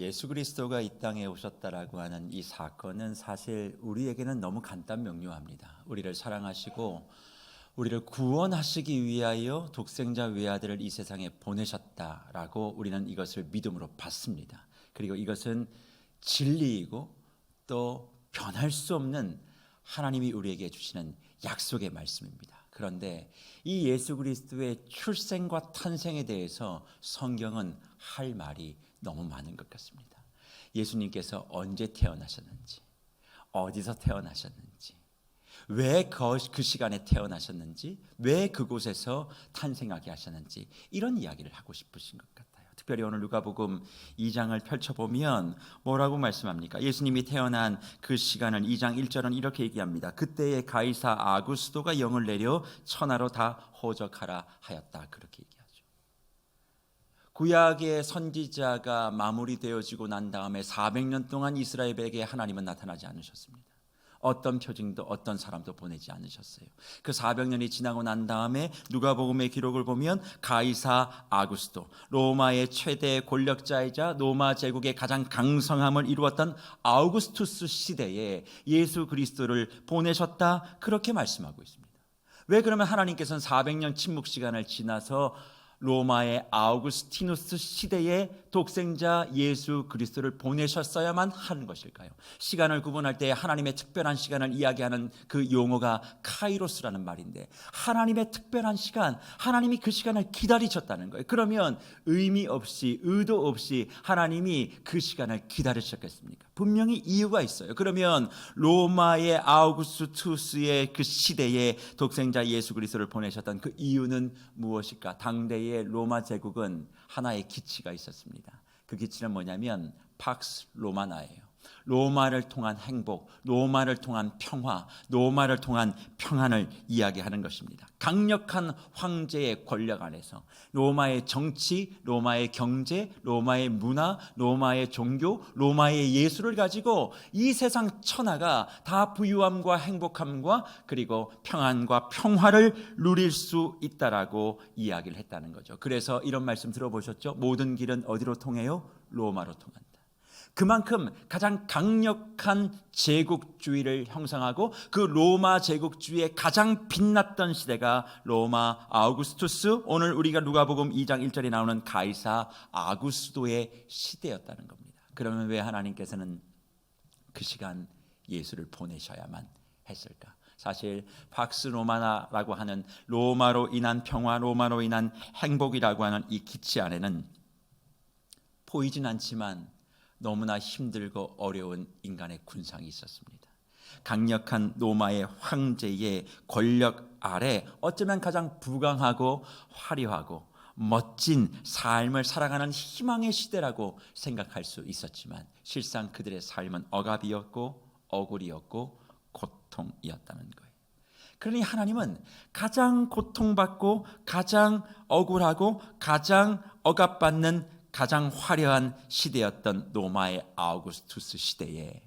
예수 그리스도가 이 땅에 오셨다라고 하는 이 사건은 사실 우리에게는 너무 간단 명료합니다. 우리를 사랑하시고 우리를 구원하시기 위하여 독생자 외아들을 이 세상에 보내셨다라고 우리는 이것을 믿음으로 받습니다. 그리고 이것은 진리이고 또 변할 수 없는 하나님이 우리에게 주시는 약속의 말씀입니다. 그런데 이 예수 그리스도의 출생과 탄생에 대해서 성경은 할 말이 너무 많은 것 같습니다. 예수님께서 언제 태어나셨는지, 어디서 태어나셨는지, 왜 그 시간에 태어나셨는지, 왜 그곳에서 탄생하게 하셨는지 이런 이야기를 하고 싶으신 것 같아요. 특별히 오늘 누가복음 2장을 펼쳐보면 뭐라고 말씀합니까? 예수님이 태어난 그 시간은 2장 1절은 이렇게 얘기합니다. 그때에 가이사 아구스도가 영을 내려 천하로 다 호적하라 하였다. 그렇게 얘기하죠. 구약의 선지자가 마무리되어지고 난 다음에 400년 동안 이스라엘에게 하나님은 나타나지 않으셨습니다. 어떤 표징도 어떤 사람도 보내지 않으셨어요. 그 400년이 지나고 난 다음에 누가복음의 기록을 보면 가이사 아구스도, 로마의 최대 권력자이자 로마 제국의 가장 강성함을 이루었던 아우구스투스 시대에 예수 그리스도를 보내셨다, 그렇게 말씀하고 있습니다. 왜 그러면 하나님께서는 400년 침묵 시간을 지나서 로마의 아우구스티누스 시대에 독생자 예수 그리스도를 보내셨어야만 하는 것일까요? 시간을 구분할 때 하나님의 특별한 시간을 이야기하는 그 용어가 카이로스라는 말인데, 하나님의 특별한 시간, 하나님이 그 시간을 기다리셨다는 거예요. 그러면 의미 없이, 의도 없이 하나님이 그 시간을 기다리셨겠습니까? 분명히 이유가 있어요. 그러면 로마의 아우구스투스의 그 시대에 독생자 예수 그리스도를 보내셨던 그 이유는 무엇일까? 당대의 로마 제국은 하나의 기치가 있었습니다. 그 기치는 뭐냐면 팍스 로마나예요. 로마를 통한 행복, 로마를 통한 평화, 로마를 통한 평안을 이야기하는 것입니다. 강력한 황제의 권력 안에서 로마의 정치, 로마의 경제, 로마의 문화, 로마의 종교, 로마의 예술을 가지고 이 세상 천하가 다 부유함과 행복함과 그리고 평안과 평화를 누릴 수 있다라고 이야기를 했다는 거죠. 그래서 이런 말씀 들어보셨죠? 모든 길은 어디로 통해요? 로마로 통한다. 그만큼 가장 강력한 제국주의를 형성하고 그 로마 제국주의의 가장 빛났던 시대가 로마 아우구스투스, 오늘 우리가 누가복음 2장 1절에 나오는 가이사 아구스도의 시대였다는 겁니다. 그러면 왜 하나님께서는 그 시간 예수를 보내셔야만 했을까? 사실 팍스 로마나라고 하는 로마로 인한 평화, 로마로 인한 행복이라고 하는 이 기치 안에는 보이진 않지만 너무나 힘들고 어려운 인간의 군상이 있었습니다. 강력한 로마의 황제의 권력 아래 어쩌면 가장 부강하고 화려하고 멋진 삶을 살아가는 희망의 시대라고 생각할 수 있었지만 실상 그들의 삶은 억압이었고 억울이었고 고통이었다는 거예요. 그러니 하나님은 가장 고통받고 가장 억울하고 가장 억압받는 가장 화려한 시대였던 로마의 아우구스투스 시대에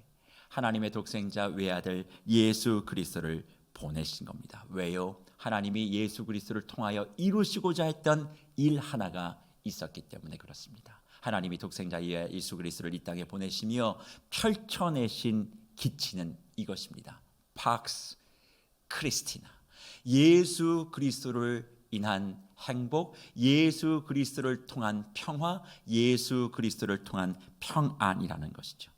하나님의 독생자 외아들 예수 그리스도를 보내신 겁니다. 왜요? 하나님이 예수 그리스도를 통하여 이루시고자 했던 일 하나가 있었기 때문에 그렇습니다. 하나님이 독생자 예수 그리스도를 이 땅에 보내시며 펼쳐내신 기치는 이것입니다. 팍스 크리스티나, 예수 그리스도를 인한 행복, 예수 그리스도를 통한 평화, 예수 그리스도를 통한 평안이라는 것이죠.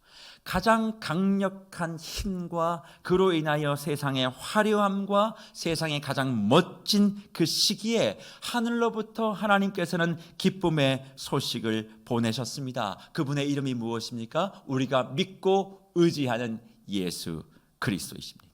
가장 강력한 힘과 그로 인하여 세상의 화려함과 세상의 가장 멋진 그 시기에 하늘로부터 하나님께서는 기쁨의 소식을 보내셨습니다. 그분의 이름이 무엇입니까? 우리가 믿고 의지하는 예수 그리스도이십니다.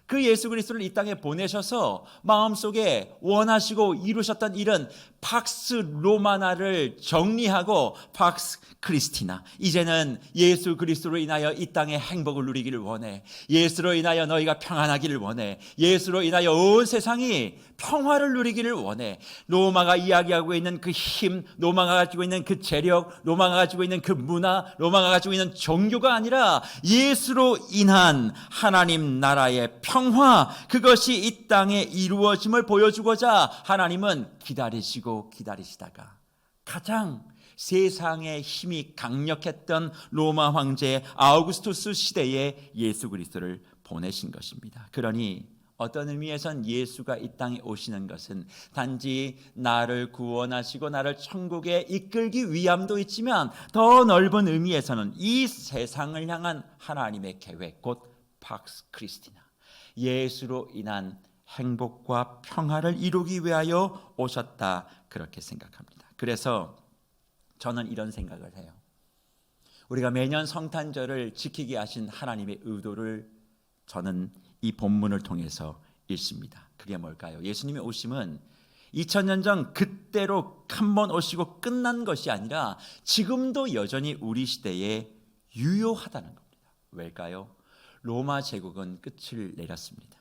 그 예수 그리스도를 이 땅에 보내셔서 마음속에 원하시고 이루셨던 일은 팍스 로마나를 정리하고 팍스 크리스티나, 이제는 예수 그리스도로 인하여 이 땅의 행복을 누리기를 원해. 예수로 인하여 너희가 평안하기를 원해. 예수로 인하여 온 세상이 평화를 누리기를 원해. 로마가 이야기하고 있는 그 힘, 로마가 가지고 있는 그 재력, 로마가 가지고 있는 그 문화, 로마가 가지고 있는 종교가 아니라 예수로 인한 하나님 나라의 평화, 그것이 이 땅에 이루어짐을 보여주고자 하나님은 기다리시다가 가장 세상의 힘이 강력했던 로마 황제 아우구스투스 시대에 예수 그리스도를 보내신 것입니다. 그러니 어떤 의미에선 예수가 이 땅에 오시는 것은 단지 나를 구원하시고 나를 천국에 이끌기 위함도 있지만 더 넓은 의미에서는 이 세상을 향한 하나님의 계획, 곧 팍스 크리스티나, 예수로 인한 행복과 평화를 이루기 위하여 오셨다, 그렇게 생각합니다. 그래서 저는 이런 생각을 해요. 우리가 매년 성탄절을 지키게 하신 하나님의 의도를 저는 이 본문을 통해서 읽습니다. 그게 뭘까요? 예수님의 오심은 2000년 전 그때로 한 번 오시고 끝난 것이 아니라 지금도 여전히 우리 시대에 유효하다는 겁니다. 왜일까요? 로마 제국은 끝을 내렸습니다.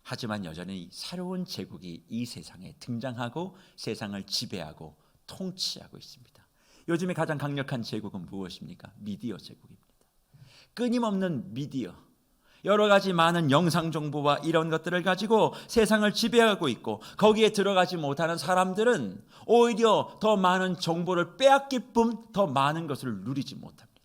하지만 여전히 새로운 제국이 이 세상에 등장하고 세상을 지배하고 통치하고 있습니다. 요즘에 가장 강력한 제국은 무엇입니까? 미디어 제국입니다. 끊임없는 미디어, 여러 가지 많은 영상 정보와 이런 것들을 가지고 세상을 지배하고 있고, 거기에 들어가지 못하는 사람들은 오히려 더 많은 정보를 빼앗길 뿐 더 많은 것을 누리지 못합니다.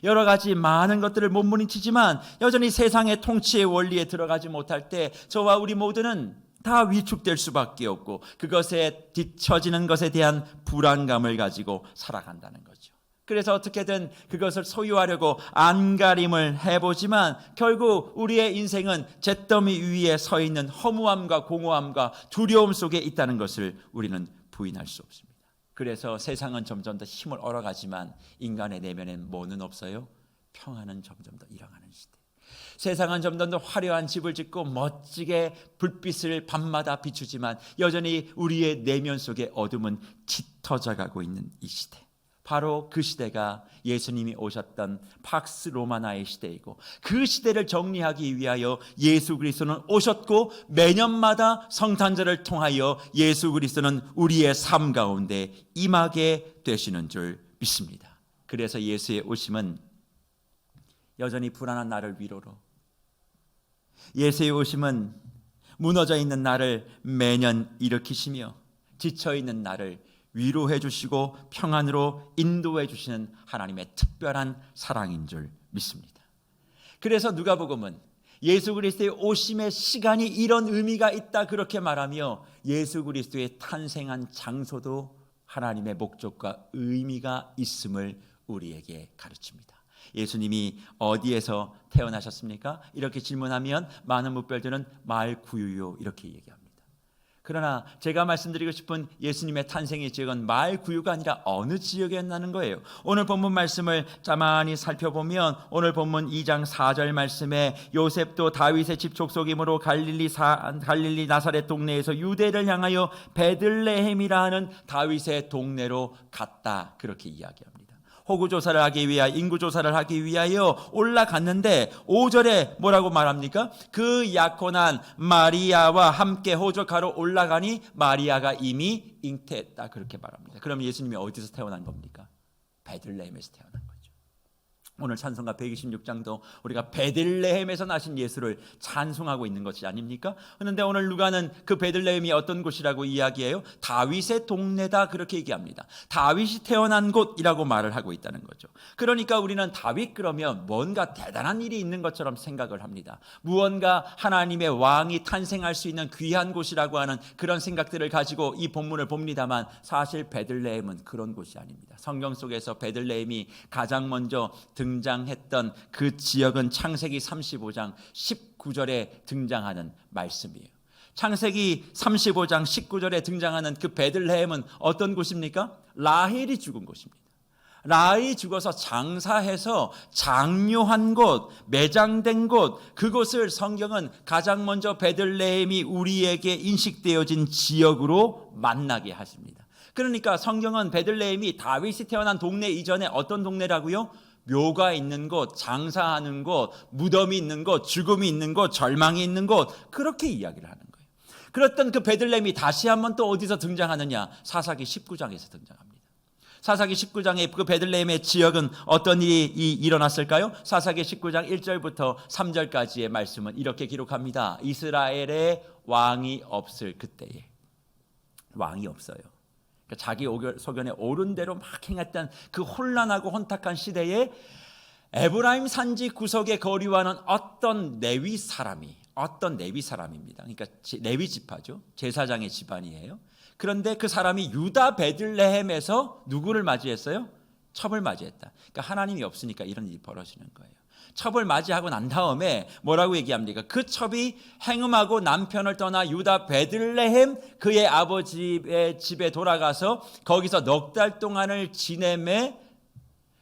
여러 가지 많은 것들을 몸부림치지만 여전히 세상의 통치의 원리에 들어가지 못할 때 저와 우리 모두는 다 위축될 수밖에 없고 그것에 뒤처지는 것에 대한 불안감을 가지고 살아간다는 거죠. 그래서 어떻게든 그것을 소유하려고 안가림을 해보지만 결국 우리의 인생은 잿더미 위에 서 있는 허무함과 공허함과 두려움 속에 있다는 것을 우리는 부인할 수 없습니다. 그래서 세상은 점점 더 힘을 얻어가지만 인간의 내면엔 뭐는 없어요? 평안은 점점 더 잃어가는 시대. 세상은 점점 더 화려한 집을 짓고 멋지게 불빛을 밤마다 비추지만 여전히 우리의 내면 속에 어둠은 짙어져가고 있는 이 시대. 바로 그 시대가 예수님이 오셨던 팍스 로마나의 시대이고, 그 시대를 정리하기 위하여 예수 그리스도는 오셨고 매년마다 성탄절을 통하여 예수 그리스도는 우리의 삶 가운데 임하게 되시는 줄 믿습니다. 그래서 예수의 오심은 여전히 불안한 나를 위로로, 예수의 오심은 무너져 있는 나를 매년 일으키시며 지쳐있는 나를 위로해 주시고 평안으로 인도해 주시는 하나님의 특별한 사랑인 줄 믿습니다. 그래서 누가복음은 예수 그리스도의 오심의 시간이 이런 의미가 있다 그렇게 말하며 예수 그리스도의 탄생한 장소도 하나님의 목적과 의미가 있음을 우리에게 가르칩니다. 예수님이 어디에서 태어나셨습니까? 이렇게 질문하면 많은 묵별들은 마을 구유요 이렇게 얘기합니다. 그러나 제가 말씀드리고 싶은 예수님의 탄생의 지역은 마을 구유가 아니라 어느 지역이었나는 거예요. 오늘 본문 말씀을 가만히 살펴보면 오늘 본문 2장 4절 말씀에 요셉도 다윗의 집 족속이므로 갈릴리 나사렛 동네에서 유대를 향하여 베들레헴이라 하는 다윗의 동네로 갔다 그렇게 이야기합니다. 호구조사를 하기 위하여, 인구조사를 하기 위하여 올라갔는데 5절에 뭐라고 말합니까? 그 약혼한 마리아와 함께 호적하러 올라가니 마리아가 이미 잉태했다 그렇게 말합니다. 그럼 예수님이 어디서 태어난 겁니까? 베들레헴에서 태어난 거죠. 오늘 찬송가 126장도 우리가 베들레헴에서 나신 예수를 찬송하고 있는 것이 아닙니까? 그런데 오늘 누가는 그 베들레헴이 어떤 곳이라고 이야기해요? 다윗의 동네다 그렇게 얘기합니다. 다윗이 태어난 곳이라고 말을 하고 있다는 거죠. 그러니까 우리는 다윗 그러면 뭔가 대단한 일이 있는 것처럼 생각을 합니다. 무언가 하나님의 왕이 탄생할 수 있는 귀한 곳이라고 하는 그런 생각들을 가지고 이 본문을 봅니다만 사실 베들레헴은 그런 곳이 아닙니다. 성경 속에서 베들레헴이 가장 먼저 등장했던 그 지역은 창세기 35장 19절에 등장하는 말씀이에요. 창세기 35장 19절에 등장하는 그 베들레헴은 어떤 곳입니까? 라헬이 죽은 곳입니다. 라헬이 죽어서 장사해서 장료한 곳, 매장된 곳, 그곳을 성경은 가장 먼저 베들레헴이 우리에게 인식되어진 지역으로 만나게 하십니다. 그러니까 성경은 베들레헴이 다윗이 태어난 동네 이전에 어떤 동네라고요? 묘가 있는 곳, 장사하는 곳, 무덤이 있는 곳, 죽음이 있는 곳, 절망이 있는 곳, 그렇게 이야기를 하는 거예요. 그랬던 그 베들레헴이 다시 한번 또 어디서 등장하느냐? 사사기 19장에서 등장합니다. 사사기 19장의 그 베들레헴의 지역은 어떤 일이 일어났을까요? 사사기 19장 1절부터 3절까지의 말씀은 이렇게 기록합니다. 이스라엘에 왕이 없을 그때에, 왕이 없어요. 그러니까 자기 소견에 옳은 대로 막 행했던 그 혼란하고 혼탁한 시대에 에브라임 산지 구석에 거류하는 어떤 레위 사람입니다. 그러니까 레위 지파죠. 제사장의 집안이에요. 그런데 그 사람이 유다 베들레헴에서 누구를 맞이했어요? 첩을 맞이했다. 그러니까 하나님이 없으니까 이런 일이 벌어지는 거예요. 첩을 맞이하고 난 다음에 뭐라고 얘기합니까? 그 첩이 행음하고 남편을 떠나 유다 베들레헴 그의 아버지의 집에 돌아가서 거기서 넉 달 동안을 지내매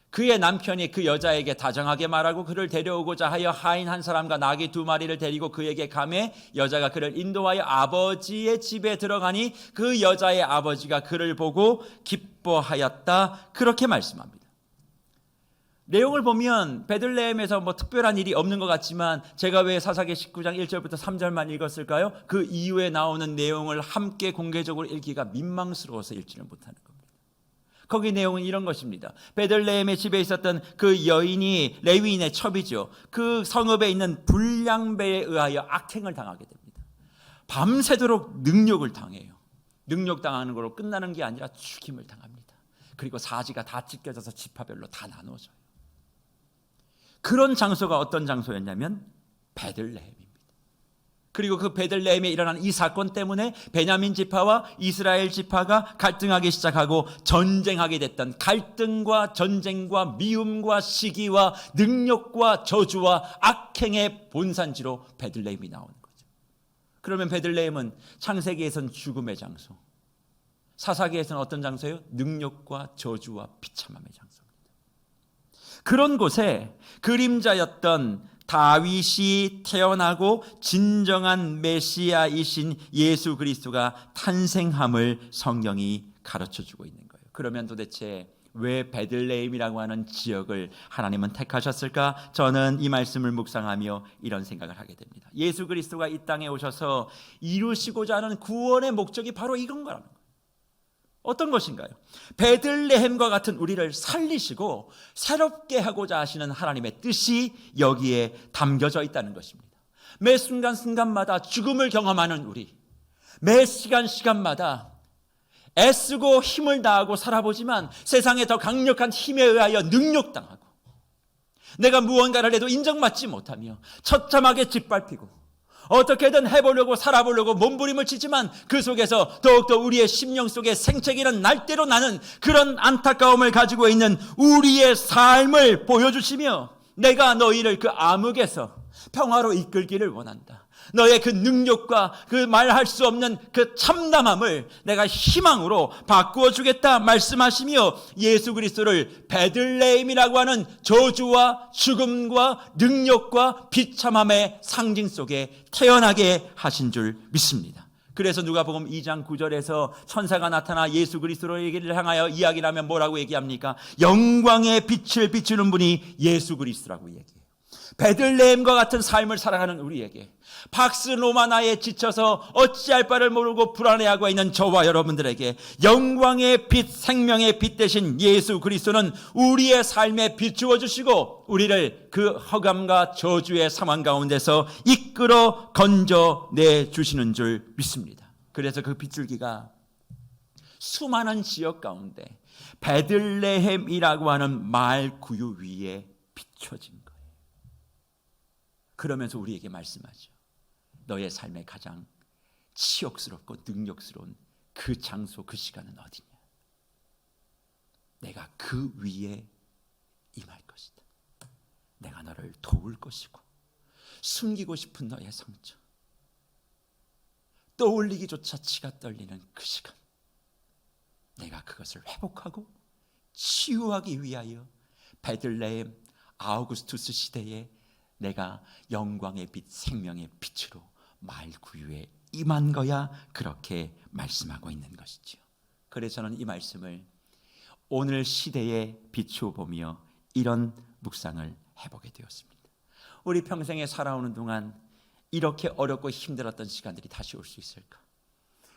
그의 남편이 그 여자에게 다정하게 말하고 그를 데려오고자 하여 하인 한 사람과 나귀 2마리를 데리고 그에게 가매 여자가 그를 인도하여 아버지의 집에 들어가니 그 여자의 아버지가 그를 보고 기뻐하였다. 그렇게 말씀합니다. 내용을 보면 베들레헴에서 뭐 특별한 일이 없는 것 같지만 제가 왜 사사기 19장 1절부터 3절만 읽었을까요? 그 이후에 나오는 내용을 함께 공개적으로 읽기가 민망스러워서 읽지를 못하는 겁니다. 거기 내용은 이런 것입니다. 베들레헴의 집에 있었던 그 여인이 레위인의 첩이죠. 그 성읍에 있는 불량배에 의하여 악행을 당하게 됩니다. 밤새도록 능욕을 당해요. 능욕당하는 걸로 끝나는 게 아니라 죽임을 당합니다. 그리고 사지가 다 찢겨져서 지파별로 다 나눠져요. 그런 장소가 어떤 장소였냐면 베들레헴입니다. 그리고 그 베들레헴에 일어난 이 사건 때문에 베냐민 지파와 이스라엘 지파가 갈등하기 시작하고 전쟁하게 됐던 갈등과 전쟁과 미움과 시기와 능력과 저주와 악행의 본산지로 베들레헴이 나오는 거죠. 그러면 베들레헴은 창세기에서는 죽음의 장소, 사사기에서는 어떤 장소예요? 능력과 저주와 비참함의 장소입니다. 그런 곳에 그림자였던 다윗이 태어나고 진정한 메시아이신 예수 그리스도가 탄생함을 성경이 가르쳐주고 있는 거예요. 그러면 도대체 왜 베들레헴이라고 하는 지역을 하나님은 택하셨을까? 저는 이 말씀을 묵상하며 이런 생각을 하게 됩니다. 예수 그리스도가 이 땅에 오셔서 이루시고자 하는 구원의 목적이 바로 이건 거라는 거예요. 어떤 것인가요? 베들레헴과 같은 우리를 살리시고 새롭게 하고자 하시는 하나님의 뜻이 여기에 담겨져 있다는 것입니다. 매 순간순간마다 죽음을 경험하는 우리, 매 시간마다 애쓰고 힘을 다하고 살아보지만 세상의 더 강력한 힘에 의하여 능욕당하고 내가 무언가를 해도 인정받지 못하며 처참하게 짓밟히고 어떻게든 해보려고 살아보려고 몸부림을 치지만 그 속에서 더욱더 우리의 심령 속에 생채기는 날대로 나는 그런 안타까움을 가지고 있는 우리의 삶을 보여주시며 내가 너희를 그 암흑에서 평화로 이끌기를 원한다. 너의 그 능력과 그 말할 수 없는 그 참담함을 내가 희망으로 바꾸어 주겠다 말씀하시며 예수 그리스도를 베들레헴이라고 하는 저주와 죽음과 능력과 비참함의 상징 속에 태어나게 하신 줄 믿습니다. 그래서 누가복음 2장 9절에서 천사가 나타나 예수 그리스도를 향하여 이야기를 하면 뭐라고 얘기합니까? 영광의 빛을 비추는 분이 예수 그리스도라고 얘기해요. 베들레헴과 같은 삶을 살아가는 우리에게 박스로마나에 지쳐서 어찌할 바를 모르고 불안해하고 있는 저와 여러분들에게 영광의 빛, 생명의 빛 되신 예수 그리스도는 우리의 삶에 비추어 주시고 우리를 그 허감과 저주의 상황 가운데서 이끌어 건져내 주시는 줄 믿습니다. 그래서 그 빗줄기가 수많은 지역 가운데 베들레헴이라고 하는 말 구유 위에 비춰진 거예요. 그러면서 우리에게 말씀하죠. 너의 삶의 가장 치욕스럽고 능력스러운 그 장소, 그 시간은 어디냐? 내가 그 위에 임할 것이다. 내가 너를 도울 것이고 숨기고 싶은 너의 상처, 떠올리기조차 치가 떨리는 그 시간, 내가 그것을 회복하고 치유하기 위하여 베들레헴 아우구스투스 시대에 내가 영광의 빛, 생명의 빛으로 말 구유에 임한 거야. 그렇게 말씀하고 있는 것이지요. 그래서 저는 이 말씀을 오늘 시대에 비추어 보며 이런 묵상을 해보게 되었습니다. 우리 평생에 살아오는 동안 이렇게 어렵고 힘들었던 시간들이 다시 올 수 있을까?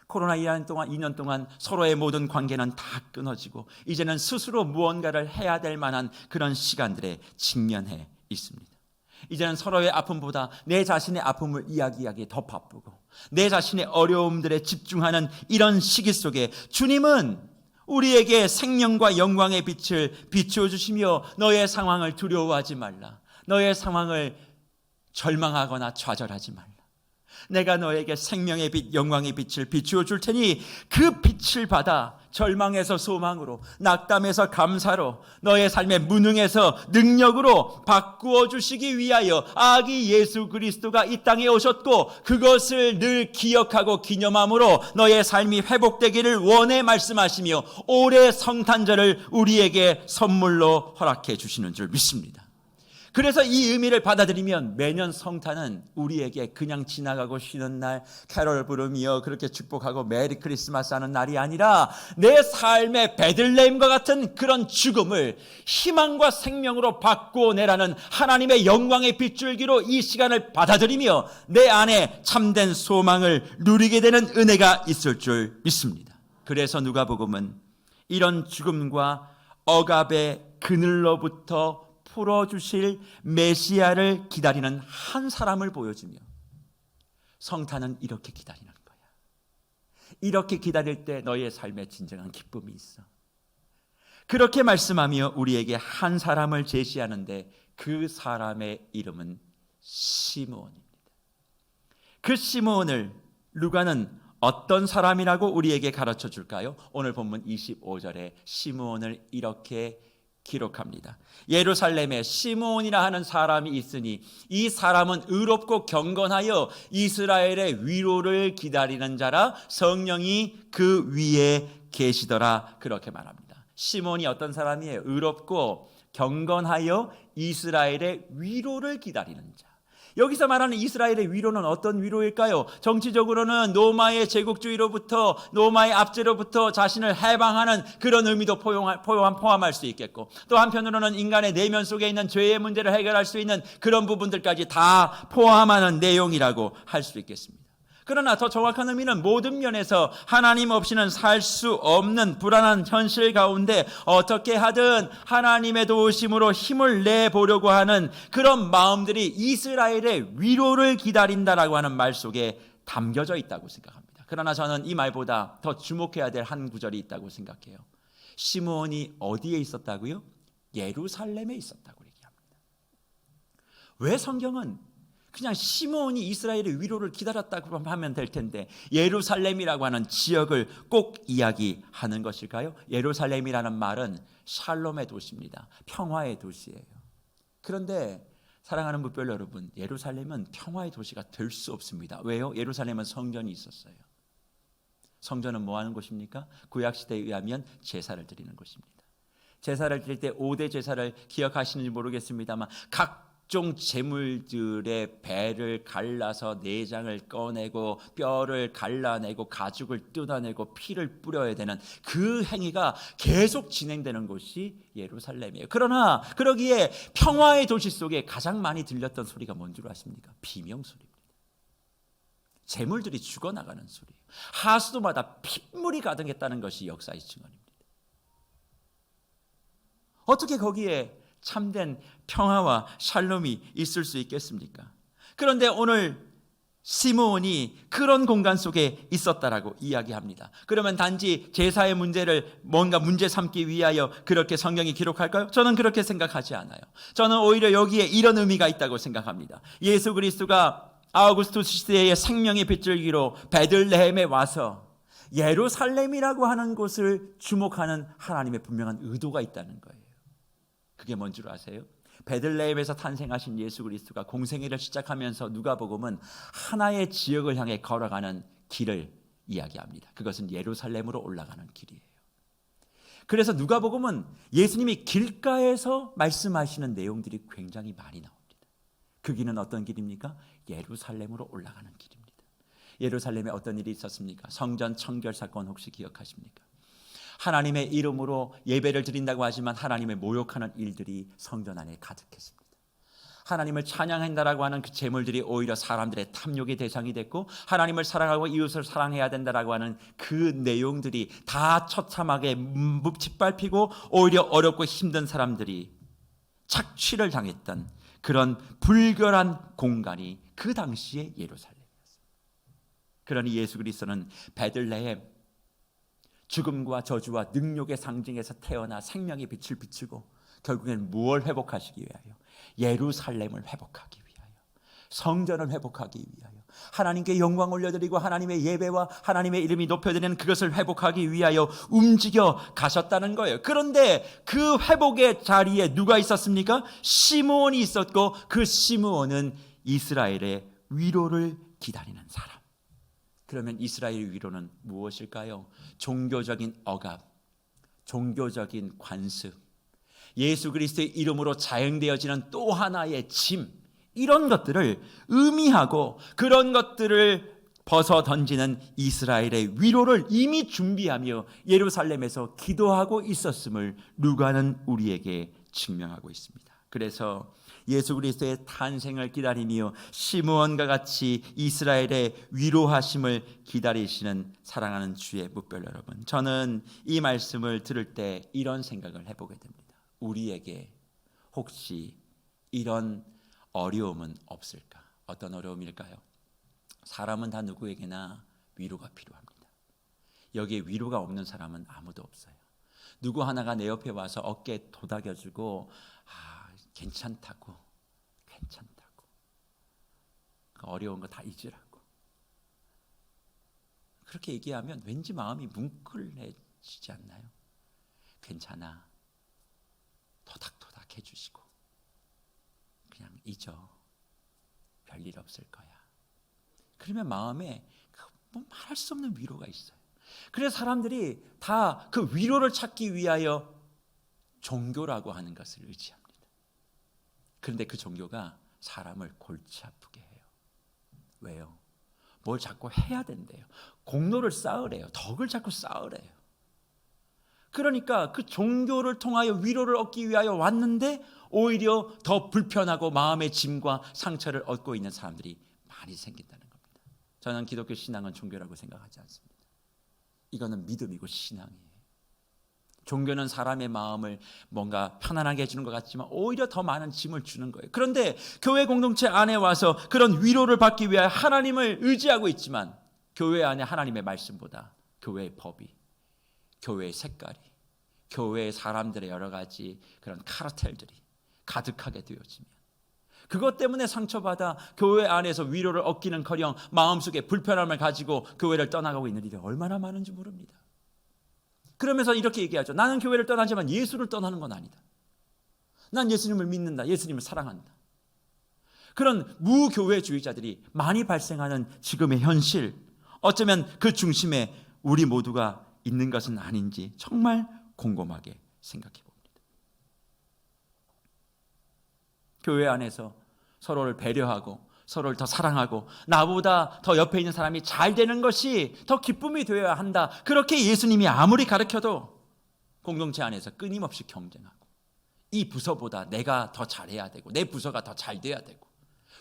코로나 2년 동안 서로의 모든 관계는 다 끊어지고 이제는 스스로 무언가를 해야 될 만한 그런 시간들에 직면해 있습니다. 이제는 서로의 아픔보다 내 자신의 아픔을 이야기하기에 더 바쁘고 내 자신의 어려움들에 집중하는 이런 시기 속에 주님은 우리에게 생명과 영광의 빛을 비추어 주시며 너의 상황을 두려워하지 말라. 너의 상황을 절망하거나 좌절하지 말라. 내가 너에게 생명의 빛, 영광의 빛을 비추어 줄 테니 그 빛을 받아 절망에서 소망으로, 낙담에서 감사로, 너의 삶의 무능에서 능력으로 바꾸어 주시기 위하여 아기 예수 그리스도가 이 땅에 오셨고 그것을 늘 기억하고 기념함으로 너의 삶이 회복되기를 원해 말씀하시며 올해 성탄절을 우리에게 선물로 허락해 주시는 줄 믿습니다. 그래서 이 의미를 받아들이면 매년 성탄은 우리에게 그냥 지나가고 쉬는 날, 캐롤 부르며 그렇게 축복하고 메리 크리스마스 하는 날이 아니라 내 삶의 베들레헴과 같은 그런 죽음을 희망과 생명으로 바꾸어내라는 하나님의 영광의 빗줄기로 이 시간을 받아들이며 내 안에 참된 소망을 누리게 되는 은혜가 있을 줄 믿습니다. 그래서 누가복음은 이런 죽음과 억압의 그늘로부터 풀어주실 메시아를 기다리는 한 사람을 보여주며 성탄은 이렇게 기다리는 거야. 이렇게 기다릴 때 너의 삶에 진정한 기쁨이 있어. 그렇게 말씀하며 우리에게 한 사람을 제시하는데 그 사람의 이름은 시므온입니다. 그 시므온을 루가는 어떤 사람이라고 우리에게 가르쳐 줄까요? 오늘 본문 25절에 시므온을 이렇게 기록합니다. 예루살렘에 시므온이라 하는 사람이 있으니 이 사람은 의롭고 경건하여 이스라엘의 위로를 기다리는 자라 성령이 그 위에 계시더라. 그렇게 말합니다. 시므온이 어떤 사람이에요? 의롭고 경건하여 이스라엘의 위로를 기다리는 자. 여기서 말하는 이스라엘의 위로는 어떤 위로일까요? 정치적으로는 로마의 제국주의로부터, 로마의 압제로부터 자신을 해방하는 그런 의미도 포함할 수 있겠고, 또 한편으로는 인간의 내면 속에 있는 죄의 문제를 해결할 수 있는 그런 부분들까지 다 포함하는 내용이라고 할 수 있겠습니다. 그러나 더 정확한 의미는 모든 면에서 하나님 없이는 살 수 없는 불안한 현실 가운데 어떻게 하든 하나님의 도우심으로 힘을 내보려고 하는 그런 마음들이 이스라엘의 위로를 기다린다라고 하는 말 속에 담겨져 있다고 생각합니다. 그러나 저는 이 말보다 더 주목해야 될 한 구절이 있다고 생각해요. 시므온이 어디에 있었다고요? 예루살렘에 있었다고 얘기합니다. 왜 성경은 그냥 시므온이 이스라엘의 위로를 기다렸다고 하면 될 텐데 예루살렘이라고 하는 지역을 꼭 이야기하는 것일까요? 예루살렘이라는 말은 샬롬의 도시입니다. 평화의 도시예요. 그런데 사랑하는 무별 여러분, 예루살렘은 평화의 도시가 될 수 없습니다. 왜요? 예루살렘은 성전이 있었어요. 성전은 뭐 하는 곳입니까? 구약시대에 의하면 제사를 드리는 곳입니다. 제사를 드릴 때 5대 제사를 기억하시는지 모르겠습니다만 각종 제물들의 배를 갈라서 내장을 꺼내고 뼈를 갈라내고 가죽을 뜯어내고 피를 뿌려야 되는 그 행위가 계속 진행되는 곳이 예루살렘이에요. 그러나 그러기에 평화의 도시 속에 가장 많이 들렸던 소리가 뭔 줄 아십니까? 비명소리입니다. 제물들이 죽어나가는 소리예요. 하수도마다 핏물이 가득했다는 것이 역사의 증언입니다. 어떻게 거기에 참된 평화와 샬롬이 있을 수 있겠습니까? 그런데 오늘 시므온이 그런 공간 속에 있었다라고 이야기합니다. 그러면 단지 제사의 문제를 뭔가 문제 삼기 위하여 그렇게 성경이 기록할까요? 저는 그렇게 생각하지 않아요. 저는 오히려 여기에 이런 의미가 있다고 생각합니다. 예수 그리스도가 아우구스투스 시대의 생명의 빗줄기로 베들레헴에 와서 예루살렘이라고 하는 곳을 주목하는 하나님의 분명한 의도가 있다는 거예요. 그게 뭔 줄 아세요? 베들레헴에서 탄생하신 예수 그리스도가 공생애를 시작하면서 누가복음은 하나의 지역을 향해 걸어가는 길을 이야기합니다. 그것은 예루살렘으로 올라가는 길이에요. 그래서 누가복음은 예수님이 길가에서 말씀하시는 내용들이 굉장히 많이 나옵니다. 그 길은 어떤 길입니까? 예루살렘으로 올라가는 길입니다. 예루살렘에 어떤 일이 있었습니까? 성전 청결 사건 혹시 기억하십니까? 하나님의 이름으로 예배를 드린다고 하지만 하나님을 모욕하는 일들이 성전 안에 가득했습니다. 하나님을 찬양한다라고 하는 그 제물들이 오히려 사람들의 탐욕의 대상이 됐고 하나님을 사랑하고 이웃을 사랑해야 된다라고 하는 그 내용들이 다 처참하게 짓밟히고 오히려 어렵고 힘든 사람들이 착취를 당했던 그런 불결한 공간이 그 당시의 예루살렘이었습니다. 그러니 예수 그리스도는 베들레헴 죽음과 저주와 능력의 상징에서 태어나 생명의 빛을 비추고 결국엔 무엇을 회복하시기 위하여? 예루살렘을 회복하기 위하여, 성전을 회복하기 위하여, 하나님께 영광 올려드리고 하나님의 예배와 하나님의 이름이 높여드리는 그것을 회복하기 위하여 움직여 가셨다는 거예요. 그런데 그 회복의 자리에 누가 있었습니까? 시므온이 있었고, 그 시므온은 이스라엘의 위로를 기다리는 사람. 그러면 이스라엘의 위로는 무엇일까요? 종교적인 억압, 종교적인 관습, 예수 그리스도의 이름으로 자행되어지는 또 하나의 짐, 이런 것들을 의미하고 그런 것들을 벗어 던지는 이스라엘의 위로를 이미 준비하며 예루살렘에서 기도하고 있었음을 누가는 우리에게 증명하고 있습니다. 그래서 예수 그리스도의 탄생을 기다리며 시므온과 같이 이스라엘의 위로하심을 기다리시는 사랑하는 주의 묵별 여러분, 저는 이 말씀을 들을 때 이런 생각을 해보게 됩니다. 우리에게 혹시 이런 어려움은 없을까? 어떤 어려움일까요? 사람은 다 누구에게나 위로가 필요합니다. 여기에 위로가 없는 사람은 아무도 없어요. 누구 하나가 내 옆에 와서 어깨에 도닥여주고 괜찮다고 그 어려운 거 다 잊으라고 그렇게 얘기하면 왠지 마음이 뭉클해지지 않나요? 괜찮아, 토닥토닥 해주시고 그냥 잊어, 별일 없을 거야. 그러면 마음에 말할 수 없는 위로가 있어요. 그래서 사람들이 다 그 위로를 찾기 위하여 종교라고 하는 것을 의지합니다. 그런데 그 종교가 사람을 골치 아프게 해요. 왜요? 뭘 자꾸 해야 된대요. 공로를 쌓으래요. 덕을 자꾸 쌓으래요. 그러니까 그 종교를 통하여 위로를 얻기 위하여 왔는데 오히려 더 불편하고 마음의 짐과 상처를 얻고 있는 사람들이 많이 생긴다는 겁니다. 저는 기독교 신앙은 종교라고 생각하지 않습니다. 이거는 믿음이고 신앙이에요. 종교는 사람의 마음을 뭔가 편안하게 해주는 것 같지만 오히려 더 많은 짐을 주는 거예요. 그런데 교회 공동체 안에 와서 그런 위로를 받기 위해 하나님을 의지하고 있지만 교회 안에 하나님의 말씀보다 교회의 법이, 교회의 색깔이, 교회의 사람들의 여러 가지 그런 카르텔들이 가득하게 되어지면 그것 때문에 상처받아 교회 안에서 위로를 얻기는커녕 마음속에 불편함을 가지고 교회를 떠나가고 있는 일이 얼마나 많은지 모릅니다. 그러면서 이렇게 얘기하죠. 나는 교회를 떠나지만 예수를 떠나는 건 아니다. 난 예수님을 믿는다. 예수님을 사랑한다. 그런 무교회주의자들이 많이 발생하는 지금의 현실, 어쩌면 그 중심에 우리 모두가 있는 것은 아닌지 정말 곰곰하게 생각해 봅니다. 교회 안에서 서로를 배려하고 서로를 더 사랑하고 나보다 더 옆에 있는 사람이 잘 되는 것이 더 기쁨이 되어야 한다. 그렇게 예수님이 아무리 가르쳐도 공동체 안에서 끊임없이 경쟁하고 이 부서보다 내가 더 잘해야 되고 내 부서가 더 잘 돼야 되고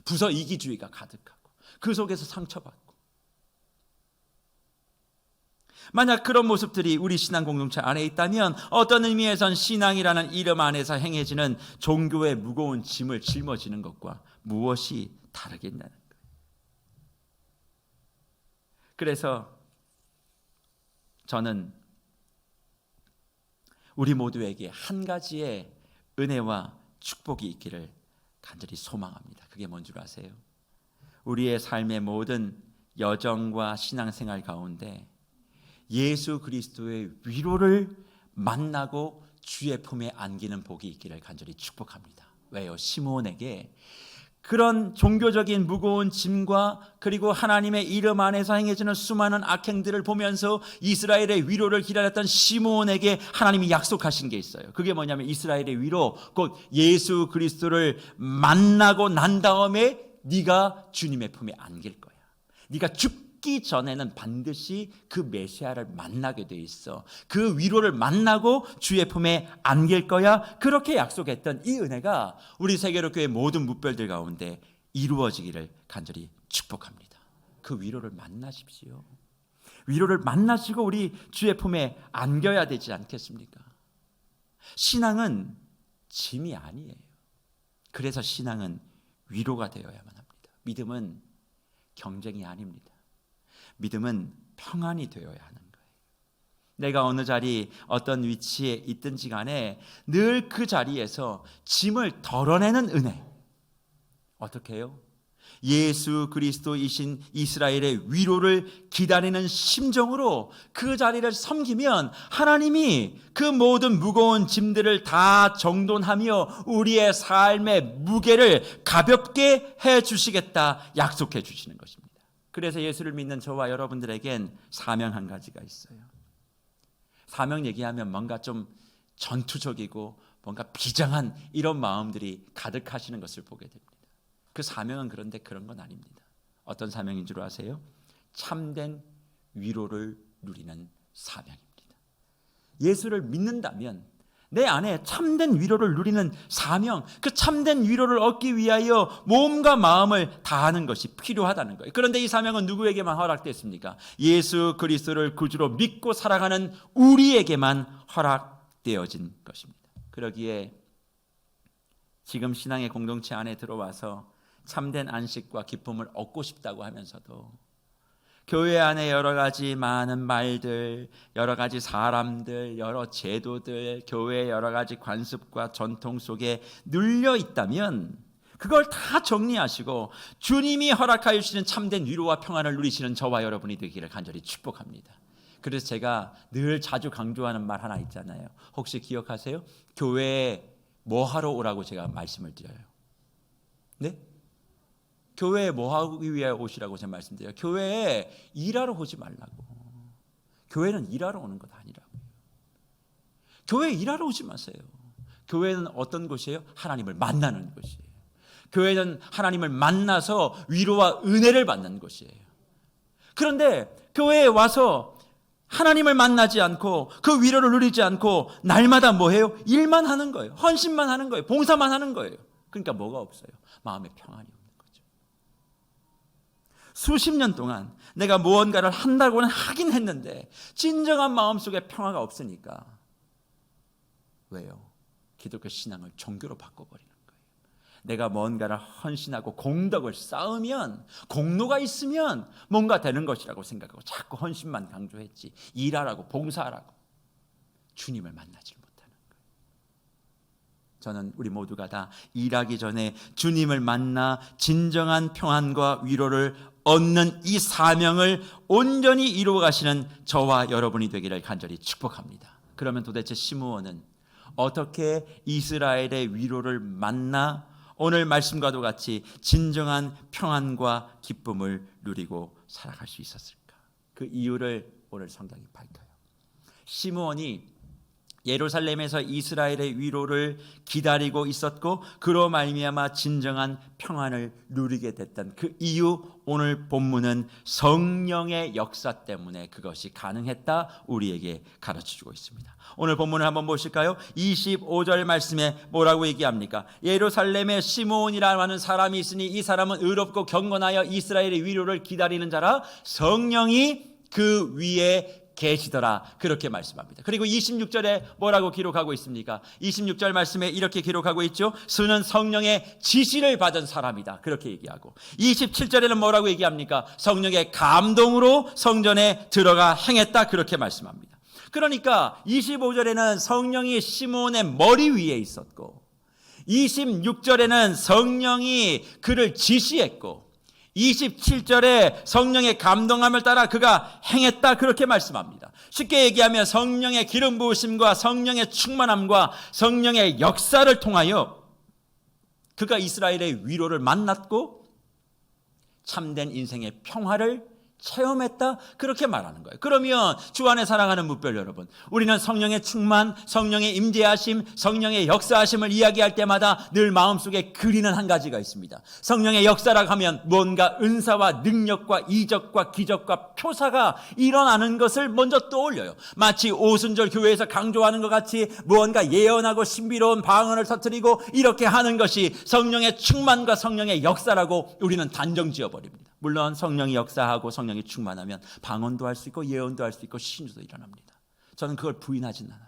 부서 이기주의가 가득하고 그 속에서 상처받고, 만약 그런 모습들이 우리 신앙 공동체 안에 있다면 어떤 의미에선 신앙이라는 이름 안에서 행해지는 종교의 무거운 짐을 짊어지는 것과 무엇이 다르겠냐는 거예요. 그래서 저는 우리 모두에게 한 가지의 은혜와 축복이 있기를 간절히 소망합니다. 그게 뭔 줄 아세요? 우리의 삶의 모든 여정과 신앙생활 가운데 예수 그리스도의 위로를 만나고 주의 품에 안기는 복이 있기를 간절히 축복합니다. 왜요? 시므온에게 그런 종교적인 무거운 짐과 그리고 하나님의 이름 안에서 행해지는 수많은 악행들을 보면서 이스라엘의 위로를 기다렸던 시므온에게 하나님이 약속하신 게 있어요. 그게 뭐냐면 이스라엘의 위로, 곧 예수 그리스도를 만나고 난 다음에 네가 주님의 품에 안길 거야. 네가 죽기 전에는 반드시 그 메시아를 만나게 돼 있어. 그 위로를 만나고 주의 품에 안길 거야. 그렇게 약속했던 이 은혜가 우리 세계로교회 모든 묵별들 가운데 이루어지기를 간절히 축복합니다. 그 위로를 만나십시오. 위로를 만나시고 우리 주의 품에 안겨야 되지 않겠습니까? 신앙은 짐이 아니에요. 그래서 신앙은 위로가 되어야만 합니다. 믿음은 경쟁이 아닙니다. 믿음은 평안이 되어야 하는 거예요. 내가 어느 자리 어떤 위치에 있든지 간에 늘 그 자리에서 짐을 덜어내는 은혜. 어떻게 해요? 예수 그리스도이신 이스라엘의 위로를 기다리는 심정으로 그 자리를 섬기면 하나님이 그 모든 무거운 짐들을 다 정돈하며 우리의 삶의 무게를 가볍게 해주시겠다 약속해 주시는 것입니다. 그래서 예수를 믿는 저와 여러분들에겐 사명 한 가지가 있어요. 사명 얘기하면 뭔가 좀 전투적이고 뭔가 비장한 이런 마음들이 가득하시는 것을 보게 됩니다. 그 사명은 그런데 그런 건 아닙니다. 어떤 사명인 줄 아세요? 참된 위로를 누리는 사명입니다. 예수를 믿는다면 내 안에 참된 위로를 누리는 사명, 그 참된 위로를 얻기 위하여 몸과 마음을 다하는 것이 필요하다는 거예요. 그런데 이 사명은 누구에게만 허락됐습니까? 예수 그리스도를 구주로 믿고 살아가는 우리에게만 허락되어진 것입니다. 그러기에 지금 신앙의 공동체 안에 들어와서 참된 안식과 기쁨을 얻고 싶다고 하면서도 교회 안에 여러 가지 많은 말들, 여러 가지 사람들, 여러 제도들, 교회의 여러 가지 관습과 전통 속에 눌려 있다면 그걸 다 정리하시고 주님이 허락하여 주시는 참된 위로와 평안을 누리시는 저와 여러분이 되기를 간절히 축복합니다. 그래서 제가 늘 자주 강조하는 말 하나 있잖아요. 혹시 기억하세요? 교회에 뭐 하러 오라고 제가 말씀을 드려요? 네? 교회에 뭐 하기 위해 오시라고 제가 말씀드려요? 교회에 일하러 오지 말라고. 교회는 일하러 오는 것 아니라고요. 교회에 일하러 오지 마세요. 교회는 어떤 곳이에요? 하나님을 만나는 곳이에요. 교회는 하나님을 만나서 위로와 은혜를 받는 곳이에요. 그런데 교회에 와서 하나님을 만나지 않고 그 위로를 누리지 않고 날마다 뭐 해요? 일만 하는 거예요. 헌신만 하는 거예요. 봉사만 하는 거예요. 그러니까 뭐가 없어요? 마음의 평안이 없는 거죠. 수십 년 동안 내가 무언가를 한다고는 하긴 했는데 진정한 마음속에 평화가 없으니까 왜요? 기독교 신앙을 종교로 바꿔버리는 거예요. 내가 뭔가를 헌신하고 공덕을 쌓으면 공로가 있으면 뭔가 되는 것이라고 생각하고 자꾸 헌신만 강조했지 일하라고 봉사하라고 주님을 만나지 못하는 거예요. 저는 우리 모두가 다 일하기 전에 주님을 만나 진정한 평안과 위로를 얻는 이 사명을 온전히 이루어 가시는 저와 여러분이 되기를 간절히 축복합니다. 그러면 도대체 시므온은 어떻게 이스라엘의 위로를 만나 오늘 말씀과도 같이 진정한 평안과 기쁨을 누리고 살아갈 수 있었을까? 그 이유를 오늘 성경이 밝혀요. 시므온이 예루살렘에서 이스라엘의 위로를 기다리고 있었고 그로 말미암아 진정한 평안을 누리게 됐던 그 이유, 오늘 본문은 성령의 역사 때문에 그것이 가능했다 우리에게 가르쳐주고 있습니다. 오늘 본문을 한번 보실까요? 25절 말씀에 뭐라고 얘기합니까? 예루살렘에 시므온이라고 하는 사람이 있으니 이 사람은 의롭고 경건하여 이스라엘의 위로를 기다리는 자라 성령이 그 위에 계시더라 그렇게 말씀합니다. 그리고 26절에 뭐라고 기록하고 있습니까? 26절 말씀에 이렇게 기록하고 있죠. 그는 성령의 지시를 받은 사람이다 그렇게 얘기하고 27절에는 뭐라고 얘기합니까? 성령의 감동으로 성전에 들어가 행했다 그렇게 말씀합니다. 그러니까 25절에는 성령이 시므온의 머리 위에 있었고 26절에는 성령이 그를 지시했고 27절에 성령의 감동함을 따라 그가 행했다 그렇게 말씀합니다. 쉽게 얘기하면 성령의 기름 부으심과 성령의 충만함과 성령의 역사를 통하여 그가 이스라엘의 위로를 만났고 참된 인생의 평화를 체험했다 그렇게 말하는 거예요. 그러면 주 안에 사랑하는 무별 여러분, 우리는 성령의 충만, 성령의 임재하심, 성령의 역사하심을 이야기할 때마다 늘 마음속에 그리는 한 가지가 있습니다. 성령의 역사라고 하면 뭔가 은사와 능력과 이적과 기적과 표사가 일어나는 것을 먼저 떠올려요. 마치 오순절 교회에서 강조하는 것 같이 무언가 예언하고 신비로운 방언을 터뜨리고 이렇게 하는 것이 성령의 충만과 성령의 역사라고 우리는 단정 지어버립니다. 물론 성령이 역사하고 성령이 충만하면 방언도 할 수 있고 예언도 할 수 있고 신주도 일어납니다. 저는 그걸 부인하진 않아요.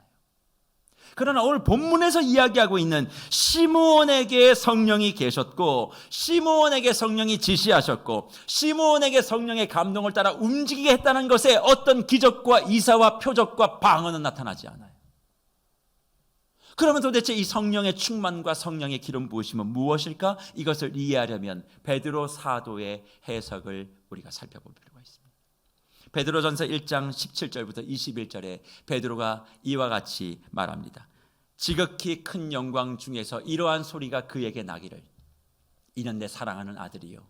그러나 오늘 본문에서 이야기하고 있는 시므온에게 성령이 계셨고, 시므온에게 성령이 지시하셨고, 시므온에게 성령의 감동을 따라 움직이게 했다는 것에 어떤 기적과 이사와 표적과 방언은 나타나지 않아요. 그러면 도대체 이 성령의 충만과 성령의 기름 부으심은 무엇일까? 이것을 이해하려면 베드로 사도의 해석을 우리가 살펴볼 필요가 있습니다. 베드로전서 1장 17절부터 21절에 베드로가 이와 같이 말합니다. 지극히 큰 영광 중에서 이러한 소리가 그에게 나기를, 이는 내 사랑하는 아들이요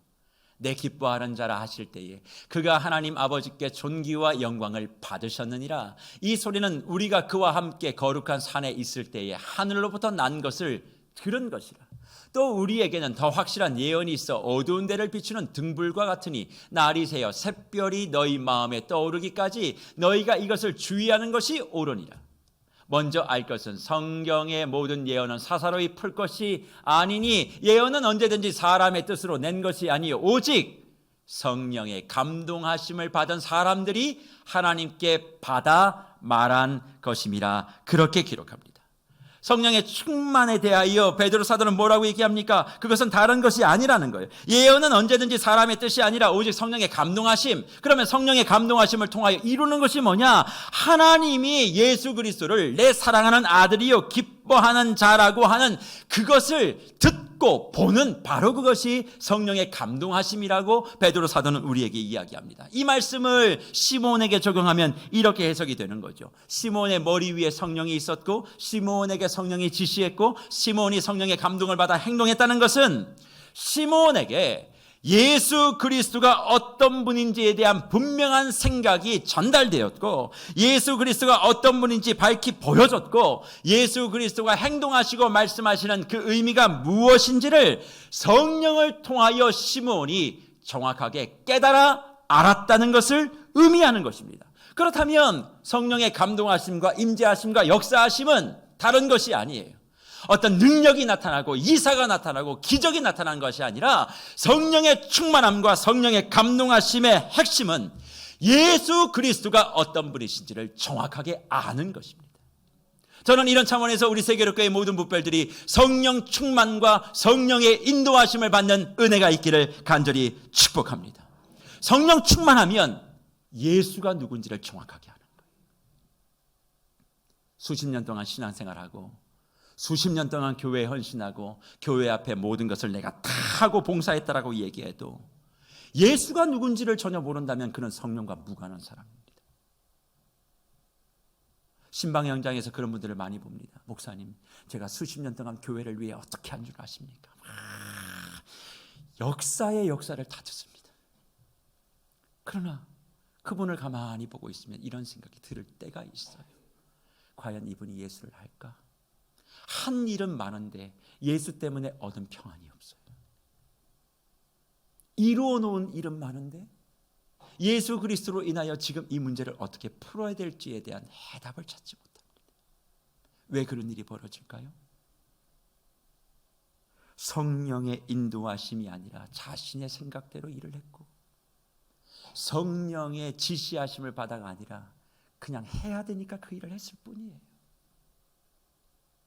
내 기뻐하는 자라 하실 때에 그가 하나님 아버지께 존귀와 영광을 받으셨느니라. 이 소리는 우리가 그와 함께 거룩한 산에 있을 때에 하늘로부터 난 것을 들은 것이라. 또 우리에게는 더 확실한 예언이 있어 어두운 데를 비추는 등불과 같으니 날이 새어 샛별이 너희 마음에 떠오르기까지 너희가 이것을 주의하는 것이 옳으니라. 먼저 알 것은 성경의 모든 예언은 사사로이 풀 것이 아니니 예언은 언제든지 사람의 뜻으로 낸 것이 아니요 오직 성령의 감동하심을 받은 사람들이 하나님께 받아 말한 것임이라. 그렇게 기록합니다. 성령의 충만에 대하여 베드로 사도는 뭐라고 얘기합니까? 그것은 다른 것이 아니라는 거예요. 예언은 언제든지 사람의 뜻이 아니라 오직 성령의 감동하심. 그러면 성령의 감동하심을 통하여 이루는 것이 뭐냐? 하나님이 예수 그리스도를 내 사랑하는 아들이요 기뻐하는 자라고 하는 그것을 듣고 보는, 바로 그것이 성령의 감동하심이라고 베드로 사도는 우리에게 이야기합니다. 이 말씀을 시므온에게 적용하면 이렇게 해석이 되는 거죠. 시므온의 머리 위에 성령이 있었고 시므온에게 성령이 지시했고 시므온이 성령의 감동을 받아 행동했다는 것은 시므온에게 예수 그리스도가 어떤 분인지에 대한 분명한 생각이 전달되었고, 예수 그리스도가 어떤 분인지 밝히 보여졌고, 예수 그리스도가 행동하시고 말씀하시는 그 의미가 무엇인지를 성령을 통하여 시므온이 정확하게 깨달아 알았다는 것을 의미하는 것입니다. 그렇다면 성령의 감동하심과 임재하심과 역사하심은 다른 것이 아니에요. 어떤 능력이 나타나고 이사가 나타나고 기적이 나타난 것이 아니라 성령의 충만함과 성령의 감동하심의 핵심은 예수 그리스도가 어떤 분이신지를 정확하게 아는 것입니다. 저는 이런 차원에서 우리 세계로교회 모든 부별들이 성령 충만과 성령의 인도하심을 받는 은혜가 있기를 간절히 축복합니다. 성령 충만하면 예수가 누군지를 정확하게 아는 거예요. 수십 년 동안 신앙생활하고 수십 년 동안 교회에 헌신하고 교회 앞에 모든 것을 내가 다 하고 봉사했다라고 얘기해도 예수가 누군지를 전혀 모른다면 그는 성령과 무관한 사람입니다. 신방 현장에서 그런 분들을 많이 봅니다. 목사님, 제가 수십 년 동안 교회를 위해 어떻게 한 줄 아십니까? 역사의 역사를 다 듣습니다. 그러나 그분을 가만히 보고 있으면 이런 생각이 들 때가 있어요. 과연 이분이 예수를 할까? 한 일은 많은데 예수 때문에 얻은 평안이 없어요. 이루어 놓은 일은 많은데 예수 그리스도로 인하여 지금 이 문제를 어떻게 풀어야 될지에 대한 해답을 찾지 못합니다. 왜 그런 일이 벌어질까요? 성령의 인도하심이 아니라 자신의 생각대로 일을 했고, 성령의 지시하심을 받아가 아니라 그냥 해야 되니까 그 일을 했을 뿐이에요.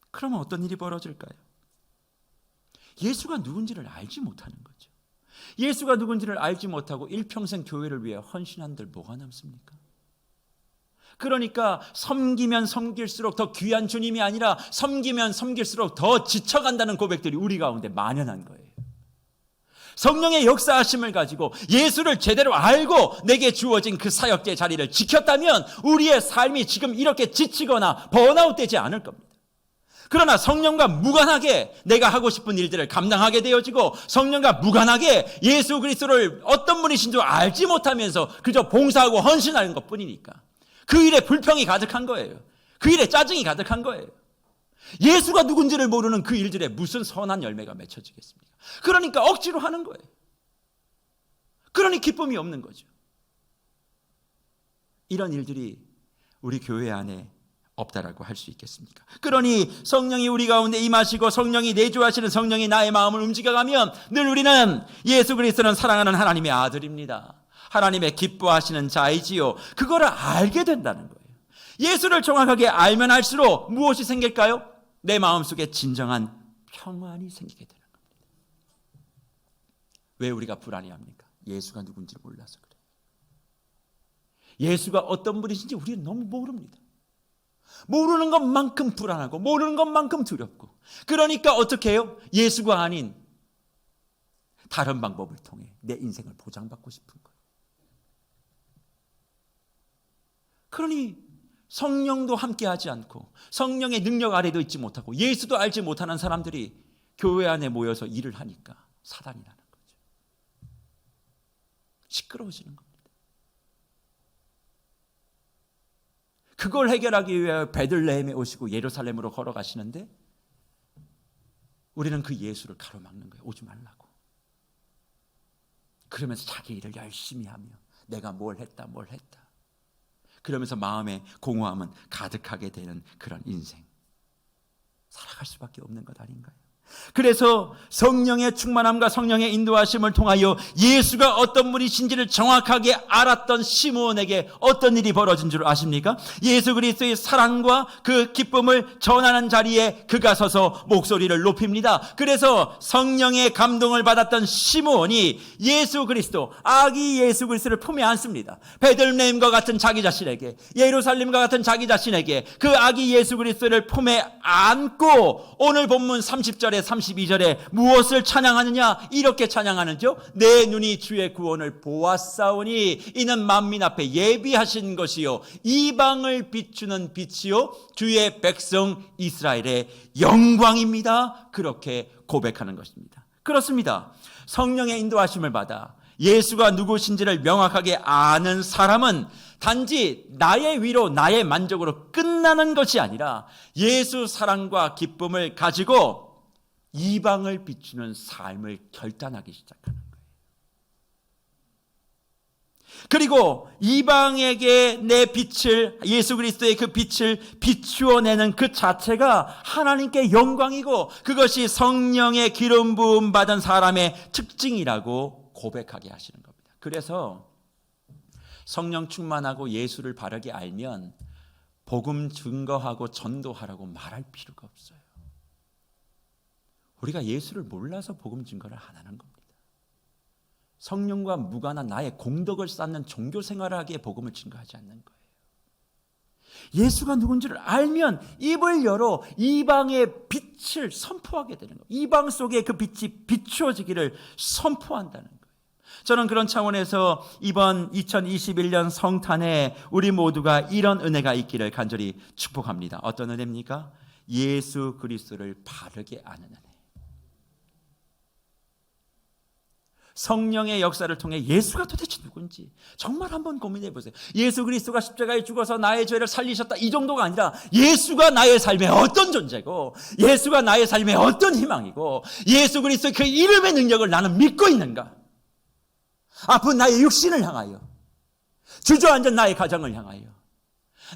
그러면 어떤 일이 벌어질까요? 예수가 누군지를 알지 못하는 거죠. 예수가 누군지를 알지 못하고 일평생 교회를 위해 헌신한들 뭐가 남습니까? 그러니까 섬기면 섬길수록 더 귀한 주님이 아니라 섬기면 섬길수록 더 지쳐간다는 고백들이 우리 가운데 만연한 거예요. 성령의 역사하심을 가지고 예수를 제대로 알고 내게 주어진 그 사역의 자리를 지켰다면 우리의 삶이 지금 이렇게 지치거나 번아웃되지 않을 겁니다. 그러나 성령과 무관하게 내가 하고 싶은 일들을 감당하게 되어지고 성령과 무관하게 예수 그리스도를 어떤 분이신 줄 알지 못하면서 그저 봉사하고 헌신하는 것뿐이니까 그 일에 불평이 가득한 거예요. 그 일에 짜증이 가득한 거예요. 예수가 누군지를 모르는 그 일들에 무슨 선한 열매가 맺혀지겠습니까? 그러니까 억지로 하는 거예요. 그러니 기쁨이 없는 거죠. 이런 일들이 우리 교회 안에 없다라고 할 수 있겠습니까? 그러니 성령이 우리 가운데 임하시고 성령이 내주하시는 성령이 나의 마음을 움직여가면 늘 우리는 예수 그리스도는 사랑하는 하나님의 아들입니다. 하나님의 기뻐하시는 자이지요. 그거를 알게 된다는 거예요. 예수를 정확하게 알면 알수록 무엇이 생길까요? 내 마음속에 진정한 평안이 생기게 되는 겁니다. 왜 우리가 불안해합니까? 예수가 누군지 몰라서 그래요. 예수가 어떤 분이신지 우리는 너무 모릅니다. 모르는 것만큼 불안하고 모르는 것만큼 두렵고, 그러니까 어떻게 해요? 예수가 아닌 다른 방법을 통해 내 인생을 보장받고 싶은 거예요. 그러니 성령도 함께하지 않고 성령의 능력 아래도 있지 못하고 예수도 알지 못하는 사람들이 교회 안에 모여서 일을 하니까 사단이 나는 거죠. 시끄러워지는 겁니다. 그걸 해결하기 위해 베들레헴에 오시고 예루살렘으로 걸어가시는데 우리는 그 예수를 가로막는 거예요. 오지 말라고. 그러면서 자기 일을 열심히 하며 내가 뭘 했다. 그러면서 마음의 공허함은 가득하게 되는 그런 인생, 살아갈 수밖에 없는 것 아닌가요? 그래서 성령의 충만함과 성령의 인도하심을 통하여 예수가 어떤 분이신지를 정확하게 알았던 시므온에게 어떤 일이 벌어진 줄 아십니까? 예수 그리스도의 사랑과 그 기쁨을 전하는 자리에 그가 서서 목소리를 높입니다. 그래서 성령의 감동을 받았던 시므온이 예수 그리스도, 아기 예수 그리스도를 품에 안습니다. 베들레헴과 같은 자기 자신에게, 예루살렘과 같은 자기 자신에게 그 아기 예수 그리스도를 품에 안고 오늘 본문 30절에 32절에 무엇을 찬양하느냐? 이렇게 찬양하는죠. 내 눈이 주의 구원을 보았사오니 이는 만민 앞에 예비하신 것이요 이방을 비추는 빛이요 주의 백성 이스라엘의 영광입니다. 그렇게 고백하는 것입니다. 그렇습니다. 성령의 인도하심을 받아 예수가 누구신지를 명확하게 아는 사람은 단지 나의 위로, 나의 만족으로 끝나는 것이 아니라 예수 사랑과 기쁨을 가지고 이방을 비추는 삶을 결단하기 시작하는 거예요. 그리고 이방에게 내 빛을, 예수 그리스도의 그 빛을 비추어내는 그 자체가 하나님께 영광이고 그것이 성령의 기름 부음 받은 사람의 특징이라고 고백하게 하시는 겁니다. 그래서 성령 충만하고 예수를 바르게 알면 복음 증거하고 전도하라고 말할 필요가 없어요. 우리가 예수를 몰라서 복음 증거를 안 하는 겁니다. 성령과 무관한 나의 공덕을 쌓는 종교 생활을 하기에 복음을 증거하지 않는 거예요. 예수가 누군지를 알면 입을 열어 이방의 빛을 선포하게 되는 거예요. 이방 속에 그 빛이 비추어지기를 선포한다는 거예요. 저는 그런 차원에서 이번 2021년 성탄에 우리 모두가 이런 은혜가 있기를 간절히 축복합니다. 어떤 은혜입니까? 예수 그리스도를 바르게 아는 은혜. 성령의 역사를 통해 예수가 도대체 누군지 정말 한번 고민해 보세요. 예수 그리스도가 십자가에 죽어서 나의 죄를 살리셨다, 이 정도가 아니라 예수가 나의 삶에 어떤 존재고 예수가 나의 삶에 어떤 희망이고 예수 그리스도의 그 이름의 능력을 나는 믿고 있는가? 아픈 나의 육신을 향하여, 주저앉은 나의 가정을 향하여,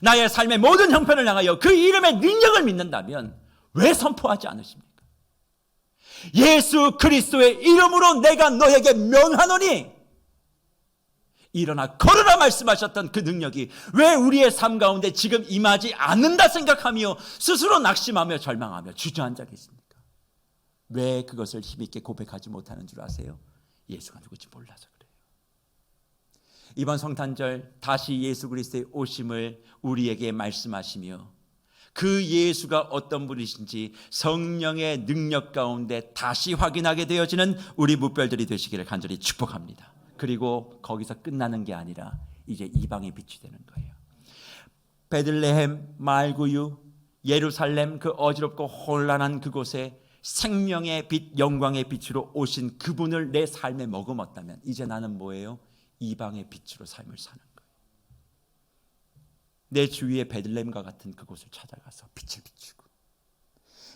나의 삶의 모든 형편을 향하여 그 이름의 능력을 믿는다면 왜 선포하지 않으십니까? 예수 그리스도의 이름으로 내가 너에게 명하노니 일어나 걸으라 말씀하셨던 그 능력이 왜 우리의 삶 가운데 지금 임하지 않는다 생각하며 스스로 낙심하며 절망하며 주저앉아 계십니까? 왜 그것을 힘있게 고백하지 못하는 줄 아세요? 예수가 누구지 몰라서 그래요. 이번 성탄절 다시 예수 그리스도의 오심을 우리에게 말씀하시며 그 예수가 어떤 분이신지 성령의 능력 가운데 다시 확인하게 되어지는 우리 묵별들이 되시기를 간절히 축복합니다. 그리고 거기서 끝나는 게 아니라 이제 이방의 빛이 되는 거예요. 베들레헴, 말구유, 예루살렘 그 어지럽고 혼란한 그곳에 생명의 빛, 영광의 빛으로 오신 그분을 내 삶에 머금었다면 이제 나는 뭐예요? 이방의 빛으로 삶을 사는 거예요. 내 주위의 베들레헴과 같은 그곳을 찾아가서 빛을 비추고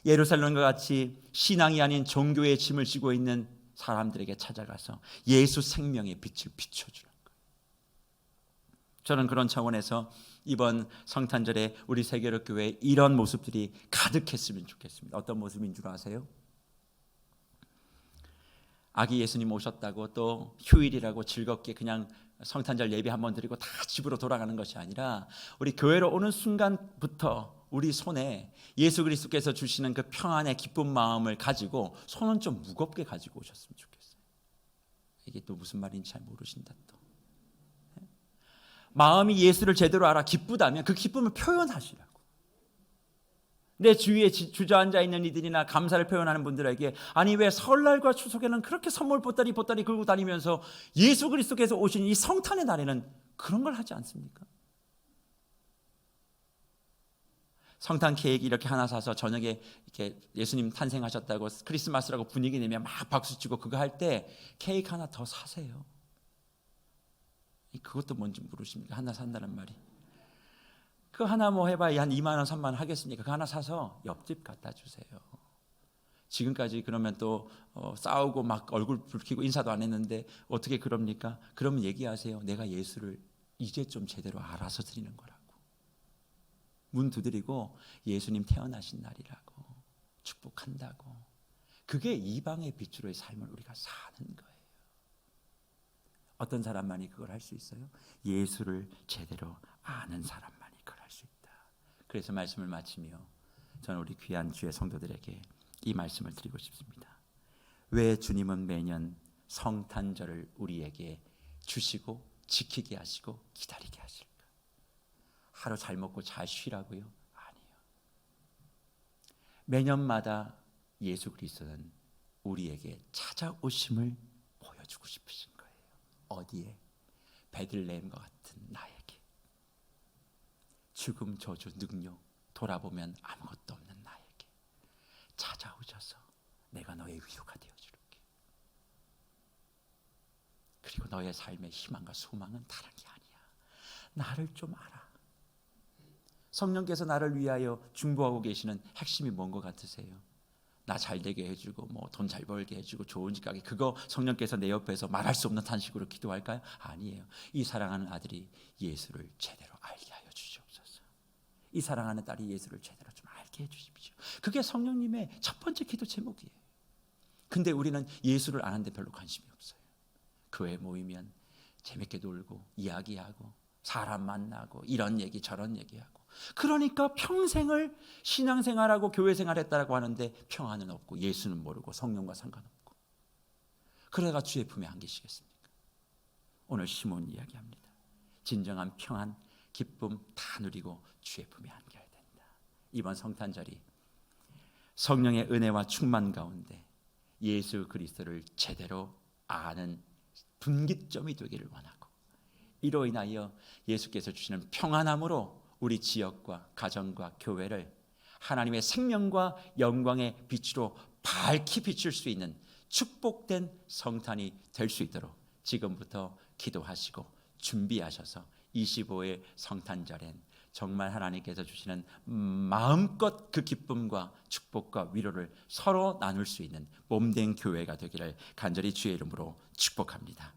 예루살렘과 같이 신앙이 아닌 종교의 짐을 지고 있는 사람들에게 찾아가서 예수 생명의 빛을 비춰주는 거예요. 저는 그런 차원에서 이번 성탄절에 우리 세계로 교회에 이런 모습들이 가득했으면 좋겠습니다. 어떤 모습인 줄 아세요? 아기 예수님 오셨다고 또 휴일이라고 즐겁게 그냥 성탄절 예배 한번 드리고 다 집으로 돌아가는 것이 아니라 우리 교회로 오는 순간부터 우리 손에 예수 그리스도께서 주시는 그 평안의 기쁜 마음을 가지고 손은 좀 무겁게 가지고 오셨으면 좋겠어요. 이게 또 무슨 말인지 잘 모르신다. 또 마음이 예수를 제대로 알아 기쁘다면 그 기쁨을 표현하시라고. 내 주위에 주저앉아 있는 이들이나 감사를 표현하는 분들에게 아니 왜 설날과 추석에는 그렇게 선물 보따리 긁고 다니면서 예수 그리스도께서 오신 이 성탄의 날에는 그런 걸 하지 않습니까? 성탄 케이크 이렇게 하나 사서 저녁에 이렇게 예수님 탄생하셨다고 크리스마스라고 분위기 내면 막 박수치고 그거 할 때 케이크 하나 더 사세요. 그것도 뭔지 모르십니까? 하나 산다는 말이. 그 하나 뭐 해봐야 한 2만 원 3만 원 하겠습니까? 그 하나 사서 옆집 갖다 주세요. 지금까지 그러면 또 싸우고 막 얼굴 붉히고 인사도 안 했는데 어떻게 그럽니까? 그러면 얘기하세요. 내가 예수를 이제 좀 제대로 알아서 드리는 거라고. 문 두드리고 예수님 태어나신 날이라고 축복한다고. 그게 이방의 빛으로의 삶을 우리가 사는 거예요. 어떤 사람만이 그걸 할 수 있어요? 예수를 제대로 아는 사람만이 그걸 할 수 있다. 그래서 말씀을 마치며 저는 우리 귀한 주의 성도들에게 이 말씀을 드리고 싶습니다. 왜 주님은 매년 성탄절을 우리에게 주시고 지키게 하시고 기다리게 하실까? 하루 잘 먹고 잘 쉬라고요? 아니요. 매년마다 예수 그리스도는 우리에게 찾아오심을 보여주고 싶으신 거예요. 어디에? 베들레헴과 같은 나에게. 죽음, 저주, 능력 돌아보면 아무것도 없는 나에게 찾아오셔서 내가 너의 위로가 되어줄게. 그리고 너의 삶의 희망과 소망은 다른 게 아니야. 나를 좀 알아. 성령께서 나를 위하여 중보하고 계시는 핵심이 뭔 것 같으세요? 나 잘 되게 해주고 뭐 돈 잘 벌게 해주고 좋은 집 가게, 그거 성령께서 내 옆에서 말할 수 없는 탄식으로 기도할까요? 아니에요. 이 사랑하는 아들이 예수를 제대로 알게 하여 주시옵소서. 이 사랑하는 딸이 예수를 제대로 좀 알게 해주십시오. 그게 성령님의 첫 번째 기도 제목이에요. 근데 우리는 예수를 아는데 별로 관심이 없어요. 교회 모이면 재밌게 놀고 이야기하고 사람 만나고 이런 얘기 저런 얘기하고, 그러니까 평생을 신앙생활하고 교회생활했다라고 하는데 평안은 없고 예수는 모르고 성령과 상관없고, 그래가 주의 품에 안 계시겠습니까? 오늘 시몬 이야기합니다. 진정한 평안, 기쁨 다 누리고 주의 품에 안겨야 된다. 이번 성탄절이 성령의 은혜와 충만 가운데 예수 그리스도를 제대로 아는 분기점이 되기를 원하고, 이로 인하여 예수께서 주시는 평안함으로 우리 지역과 가정과 교회를 하나님의 생명과 영광의 빛으로 밝히 비출 수 있는 축복된 성탄이 될 수 있도록 지금부터 기도하시고 준비하셔서 25일 성탄절엔 정말 하나님께서 주시는 마음껏 그 기쁨과 축복과 위로를 서로 나눌 수 있는 몸된 교회가 되기를 간절히 주의 이름으로 축복합니다.